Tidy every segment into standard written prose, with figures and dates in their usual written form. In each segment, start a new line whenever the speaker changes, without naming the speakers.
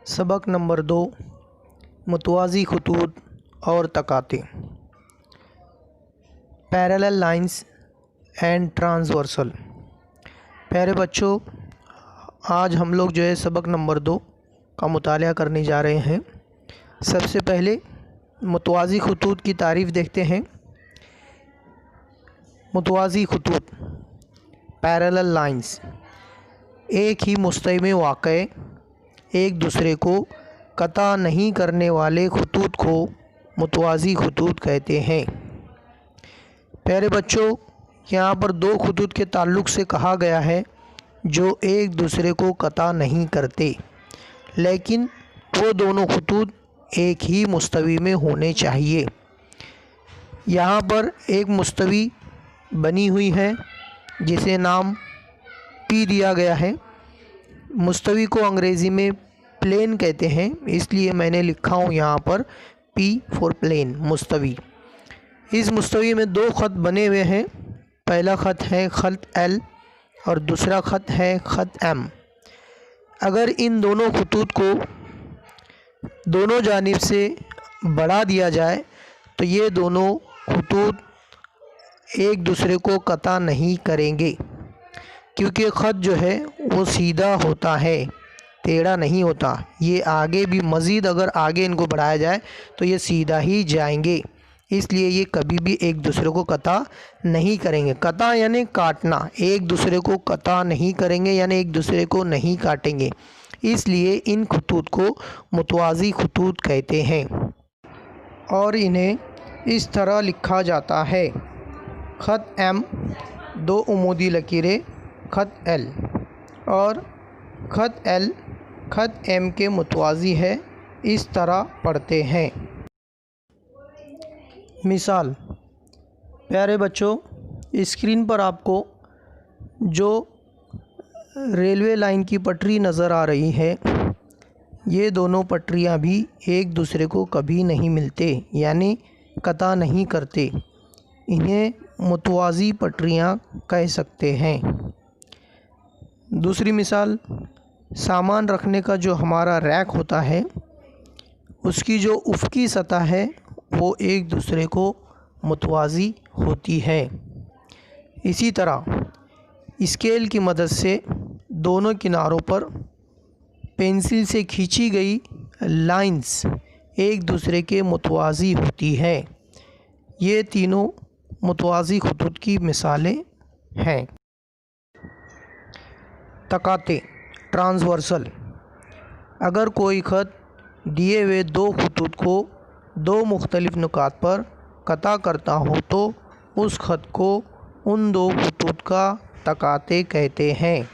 सबक नंबर 2 मुतवाज़ी खतूत और तकाते parallel lines and transversal. प्यारे बच्चों, आज हम लोग जो है सबक नंबर 2 का मुतालिया करने जा रहे हैं। सबसे पहले मुतवाज़ी खतूत की तारीफ़ देखते हैं। मुतवाज़ी खतूत पैरेलल लाइंस एक ही मुस्तवी में वाक़े एक दूसरे को कता नहीं करने वाले खतूत को मुतवाज़ी खतूत कहते हैं। प्यारे बच्चों, यहाँ पर दो खतूत के ताल्लुक़ से कहा गया है जो एक दूसरे को कता नहीं करते, लेकिन वो दोनों खतूत एक ही मुस्तवी में होने चाहिए। यहाँ पर एक मुस्तवी बनी हुई है जिसे नाम पी दिया गया है। मुस्तवी को अंग्रेज़ी में प्लेन कहते हैं, इसलिए मैंने लिखा हूँ यहाँ पर पी फॉर प्लेन, मुस्तवी। इस मुस्तवी में दो ख़त बने हुए हैं। पहला ख़त है ख़त एल और दूसरा ख़त है ख़त एम। अगर इन दोनों खतूत को दोनों जानिब से बढ़ा दिया जाए तो ये दोनों खतूत एक दूसरे को कता नहीं करेंगे, क्योंकि ख़त जो है वो सीधा होता है, टेढ़ा नहीं होता। ये आगे भी मज़ीद अगर आगे इनको बढ़ाया जाए तो ये सीधा ही जाएंगे, इसलिए ये कभी भी एक दूसरे को कता नहीं करेंगे। कता यानी काटना, एक दूसरे को कता नहीं करेंगे यानी एक दूसरे को नहीं काटेंगे, इसलिए इन खतूत को मुतवाज़ी खतूत कहते हैं। और इन्हें इस तरह लिखा जाता है: ख़त एम दो उमूदी लकीरें ख़त एल, और ख़त एल ख़त एम के मुतवाज़ी है, इस तरह पढ़ते हैं। मिसाल, प्यारे बच्चों, स्क्रीन पर आपको जो रेलवे लाइन की पटरी नज़र आ रही है, ये दोनों पटरियाँ भी एक दूसरे को कभी नहीं मिलते यानी कता नहीं करते। इन्हें मुतवाज़ी पटरियाँ कह सकते हैं। दूसरी मिसाल, सामान रखने का जो हमारा रैक होता है, उसकी जो उफ़क़ी सतह है वो एक दूसरे को मुतवाज़ी होती है। इसी तरह स्केल की मदद से दोनों किनारों पर पेंसिल से खींची गई लाइंस एक दूसरे के मुतवाज़ी होती है। ये तीनों मुतवाज़ी खतूत की मिसालें हैं। तकाते ट्रांसवर्सल। अगर कोई ख़त दिए हुए दो खतूत को दो मुख्तलिफ नुकात पर कता करता हो तो उस ख़त को उन दो खतूत का तकाते कहते हैं।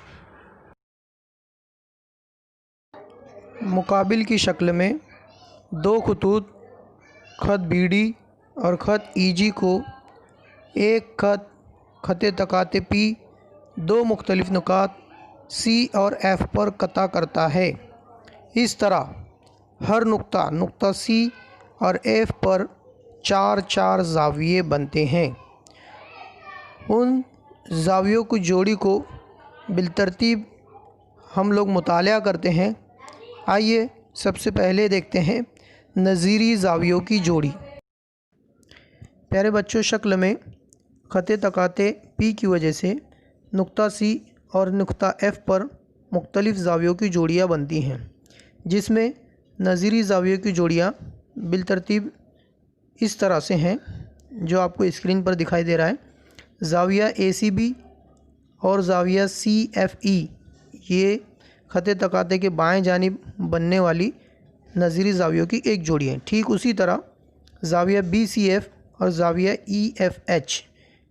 मुकाबिल की शक्ल में दो खतूत ख़त बी डी और ख़त ई जी को एक ख़त तकाते पी दो मुख्तलिफ नुकात सी और एफ़ पर कता करता है। इस तरह हर नुक्ता सी और एफ़ पर चार चार ज़ाविये बनते हैं। उन ज़ावियों की जोड़ी को बिलतरतीब हम लोग मुतालिया करते हैं। आइए सबसे पहले देखते हैं नज़ीरी ज़ावियों की जोड़ी। प्यारे बच्चों, शक्ल में ख़त तकाते पी की वजह से नुक्ता सी और नुक्ता एफ़ पर मुख्तलिफ़ ज़ावियों की जोड़ियाँ बनती हैं, जिसमें नज़ीरी ज़ावियों की जोड़ियाँ बिलतरतीब इस तरह से हैं जो आपको स्क्रीन पर दिखाई दे रहा है। ज़ाविया ए सी बी और ज़ाविया सी एफ़ ई, ये ख़त तकाते के बाएं जानिब बनने वाली नज़ीरी ज़ावियों की एक जोड़ी है। ठीक उसी तरह ज़ाविया बी सी एफ़ और ज़ाविया ई एफ़ एच,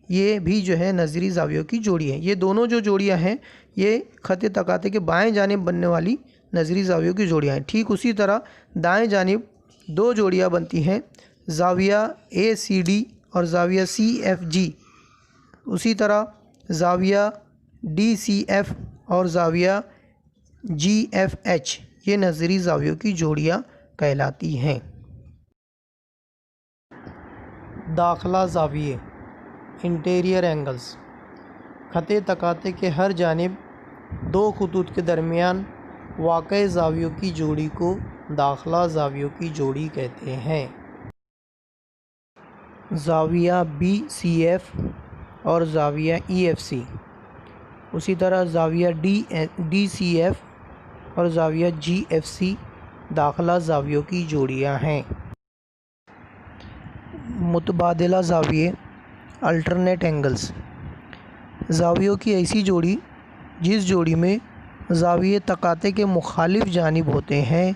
ये भी जो है नज़ीरी ज़ावियों की जोड़ी है। ये दोनों जो जोड़ियां हैं ये ख़त तकाते के बाएं जानिब बनने वाली नज़ीरी ज़ावियों की जोड़ियां हैं। ठीक उसी तरह दाएं जानिब दो जोड़ियां बनती हैं, ज़ाविया ए सी डी और ज़ाविया सी एफ़ जी। उसी तरह ज़ाविया डी सी एफ़ और ज़ाविया जी एफ़ एच, ये नज़ीरी ज़ावियों की जोड़ियां कहलाती हैं। दाखला ज़ाविये इंटीरियर एंगल्स। ख़त तकाते के हर जानिब दो खतूत के दरमियान واقع زاویوں کی جوڑی کو داخلہ زاویوں کی جوڑی کہتے ہیں۔ زاویہ BCF اور زاویہ EFC، اسی طرح زاویہ DCF اور زاویہ GFC داخلہ زاویوں کی جوڑیاں ہیں۔ متبادلہ زاویے الٹرنیٹ اینگلز، زاویوں کی ایسی جوڑی جس جوڑی میں زاویے تقاطع کے مخالف جانب ہوتے ہیں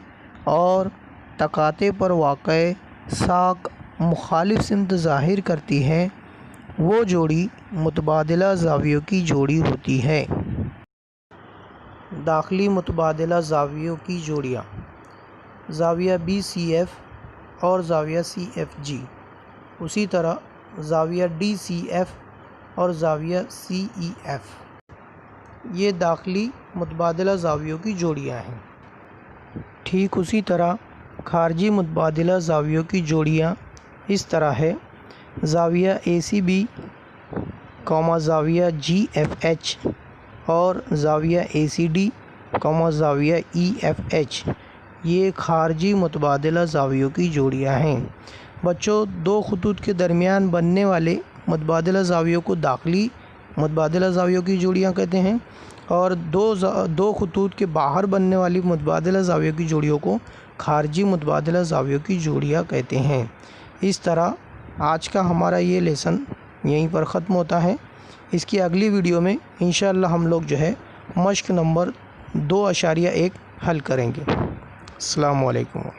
اور تقاطع پر واقع ساق مخالف سمت ظاہر کرتی ہے، وہ جوڑی متبادلہ زاویوں کی جوڑی ہوتی ہے۔ داخلی متبادلہ زاویوں کی جوڑیاں، زاویہ BCF اور زاویہ CFG، اسی طرح زاویہ DCF اور زاویہ CEF، یہ داخلی متبادلہ زاویوں کی جوڑیاں ہیں۔ ٹھیک اسی طرح خارجی متبادلہ زاویوں کی جوڑیاں اس طرح ہے: زاویہ ACB، زاویہ GFH اور زاویہ ACD، زاویہ EFH، یہ خارجی متبادلہ زاویوں کی جوڑیاں ہیں۔ بچوں، دو خطوط کے درمیان بننے والے متبادلہ زاویوں کو داخلی متبادلہ زاویوں کی جوڑیاں کہتے ہیں، اور دو خطوط کے باہر بننے والی متبادلہ زاویوں کی جوڑیوں کو خارجی متبادلہ زاویوں کی جوڑیاں کہتے ہیں۔ اس طرح آج کا ہمارا یہ لیسن یہیں پر ختم ہوتا ہے۔ اس کی اگلی ویڈیو میں انشاءاللہ ہم لوگ مشق نمبر 2.1 حل کریں گے۔ السلام علیکم۔